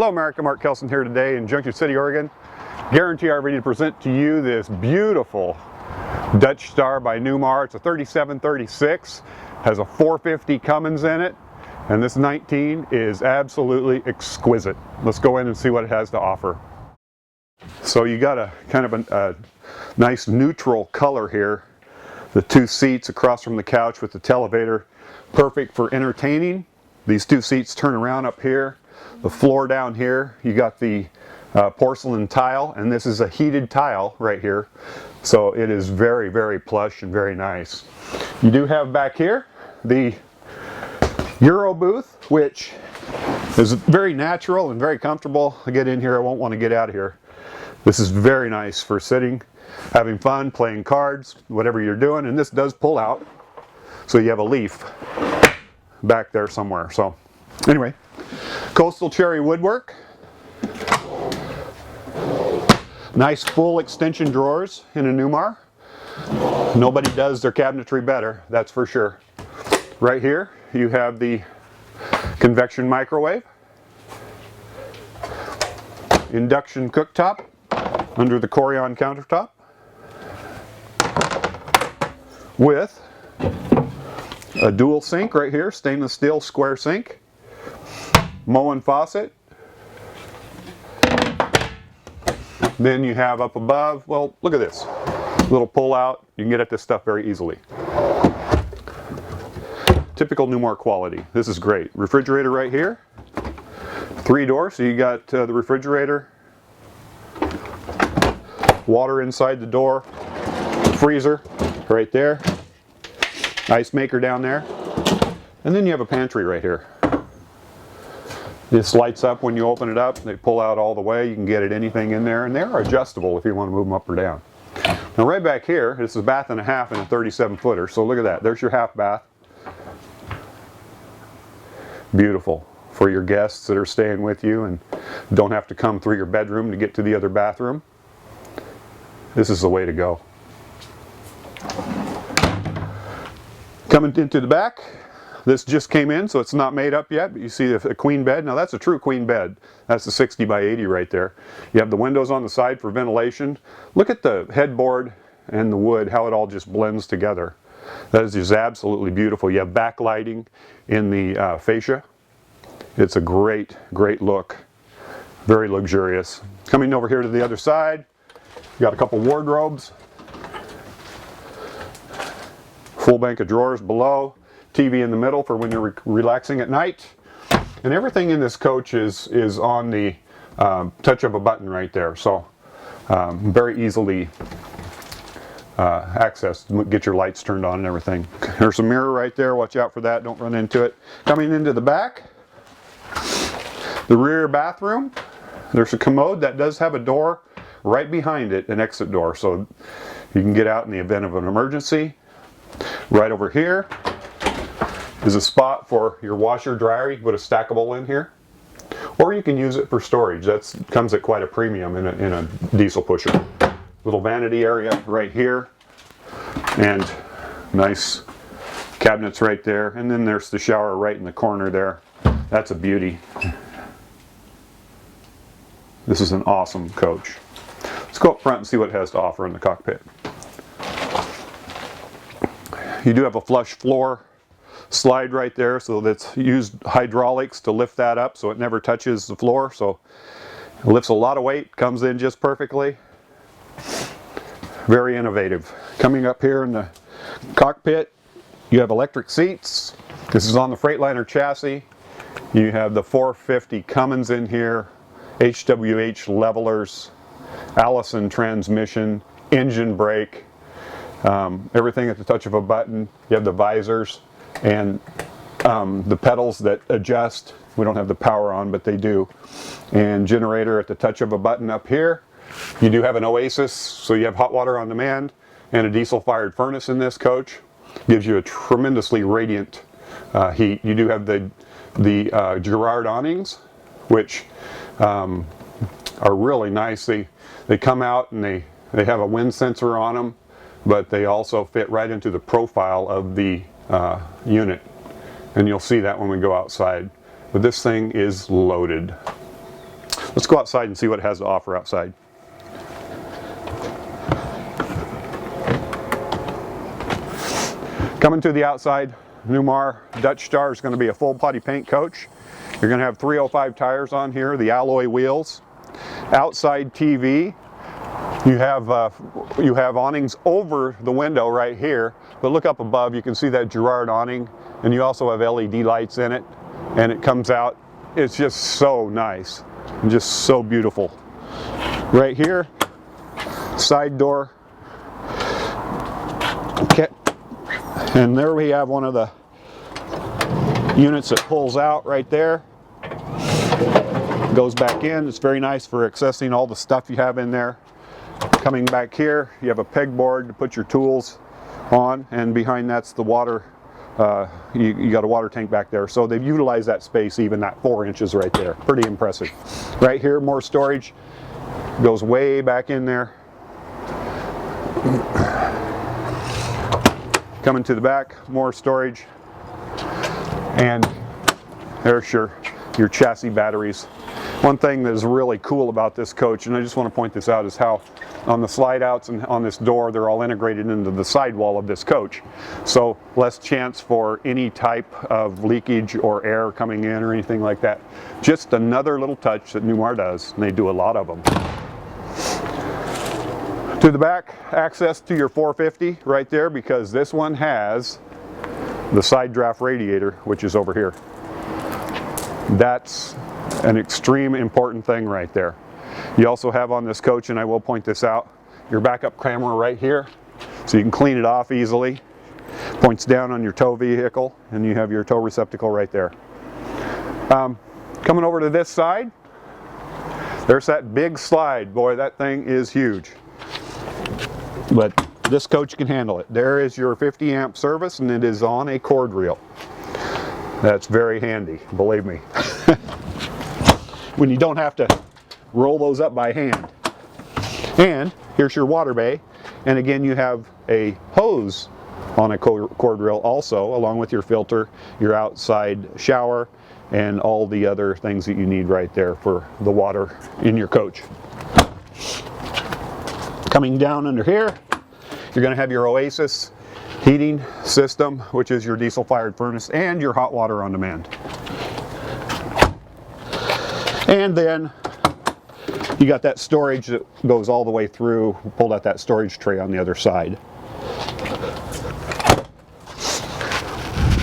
Hello America, Mark Kelson here today in Junction City, Oregon. Guarantee RV to present to you this beautiful Dutch Star by Newmar. It's a 3736, has a 450 Cummins in it, and this 19 is absolutely exquisite. Let's go in and see what it has to offer. So you got a kind of a nice neutral color here. The two seats across from the couch with the televator, perfect for entertaining. These two seats turn around up here. The floor down here, you got the porcelain tile, and this is a heated tile right here. So it is very, very plush and very nice. You do have back here the Euro booth, which is very natural and very comfortable. I get in here, I won't want to get out of here. This is very nice for sitting, having fun, playing cards, whatever you're doing, and this does pull out. So you have a leaf back there somewhere. So anyway, coastal cherry woodwork, nice full extension drawers in a Newmar. Nobody does their cabinetry better, that's for sure. Right here you have the convection microwave, induction cooktop under the Corian countertop with a dual sink right here, stainless steel square sink, Moen faucet. Then you have up above, well, look at this little pull out. You can get at this stuff very easily. Typical Newmar quality. This is great. Refrigerator right here, 3 doors, so you got the refrigerator, water inside the door, freezer right there, ice maker down there, and then you have a pantry right here. This lights up when you open it up. They pull out all the way. You can get it anything in there, and they are adjustable if you want to move them up or down. Now right back here, this is a bath and a half in a 37-footer. So look at that. There's your half bath. Beautiful for your guests that are staying with you and don't have to come through your bedroom to get to the other bathroom. This is the way to go. Coming into the back, this just came in, so it's not made up yet, but you see a queen bed. Now that's a true queen bed. That's the 60 by 80 right there. You have the windows on the side for ventilation. Look at the headboard and the wood, how it all just blends together. That is just absolutely beautiful. You have backlighting in the fascia. It's a great, great look. Very luxurious. Coming over here to the other side, you got a couple wardrobes. Full bank of drawers below. TV in the middle for when you're relaxing at night, and everything in this coach is on the touch of a button right there, so very easily accessed. Get your lights turned on and everything. There's a mirror right there, watch out for that, don't run into it. Coming into the back, the rear bathroom, there's a commode that does have a door right behind it, an exit door, so you can get out in the event of an emergency. Right over here is a spot for your washer dryer. You can put a stackable in here, or you can use it for storage. That comes at quite a premium in a diesel pusher. Little vanity area right here, and nice cabinets right there, and then there's the shower right in the corner there. That's a beauty. This is an awesome coach. Let's go up front and see what it has to offer in the cockpit. You do have a flush floor slide right there, so that's used hydraulics to lift that up so it never touches the floor, so it lifts a lot of weight, comes in just perfectly. Very innovative. Coming up here in the cockpit, you have electric seats. This is on the Freightliner chassis. You have the 450 Cummins in here, HWH levelers, Allison transmission, engine brake, everything at the touch of a button. You have the visors and the pedals that adjust. We don't have the power on, but they do. And generator at the touch of a button up here. You do have an Oasis, so you have hot water on demand, and a diesel fired furnace in this coach. Gives you a tremendously radiant heat. You do have the Girard awnings, which are really nice. They come out and they have a wind sensor on them, but they also fit right into the profile of the unit, and you'll see that when we go outside. But this thing is loaded. Let's go outside and see what it has to offer outside. Coming to the outside, Newmar Dutch Star is going to be a full body paint coach. You're going to have 305 tires on here, the alloy wheels. Outside TV, you have awnings over the window right here, but look up above, you can see that Girard awning, and you also have LED lights in it, and it comes out. It's just so nice and just so beautiful. Right here, side door. Okay. And there we have one of the units that pulls out right there. Goes back in. It's very nice for accessing all the stuff you have in there. Coming back here, you have a pegboard to put your tools on, and behind that's the water. You got a water tank back there. So they've utilized that space, even that 4 inches right there. Pretty impressive. Right here, more storage. Goes way back in there. Coming to the back, more storage, and there's your chassis batteries. One thing that is really cool about this coach, and I just want to point this out, is how on the slide outs and on this door, they're all integrated into the sidewall of this coach. So less chance for any type of leakage or air coming in or anything like that. Just another little touch that Newmar does, and they do a lot of them. To the back, access to your 450 right there, because this one has the side draft radiator, which is over here. That's an extreme important thing right there. You also have on this coach, and I will point this out, your backup camera right here, so you can clean it off easily. Points down on your tow vehicle, and you have your tow receptacle right there. Coming over to this side, there's that big slide. Boy, that thing is huge. But this coach can handle it. There is your 50 amp service, and it is on a cord reel. That's very handy, believe me. When you don't have to roll those up by hand. And here's your water bay, and again you have a hose on a cord reel also, along with your filter, your outside shower, and all the other things that you need right there for the water in your coach. Coming down under here, you're going to have your Oasis heating system, which is your diesel fired furnace, and your hot water on demand. And then you got that storage that goes all the way through. Pulled out that storage tray on the other side.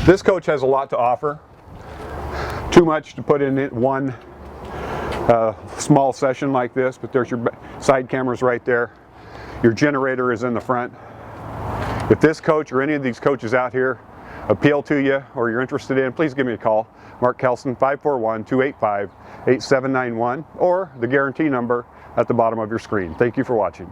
This coach has a lot to offer. Too much to put in one small session like this, but there's your side cameras right there. Your generator is in the front. If this coach or any of these coaches out here appeal to you or you're interested in, please give me a call. Mark Kelson, 541-285-8791, or the guarantee number at the bottom of your screen. Thank you for watching.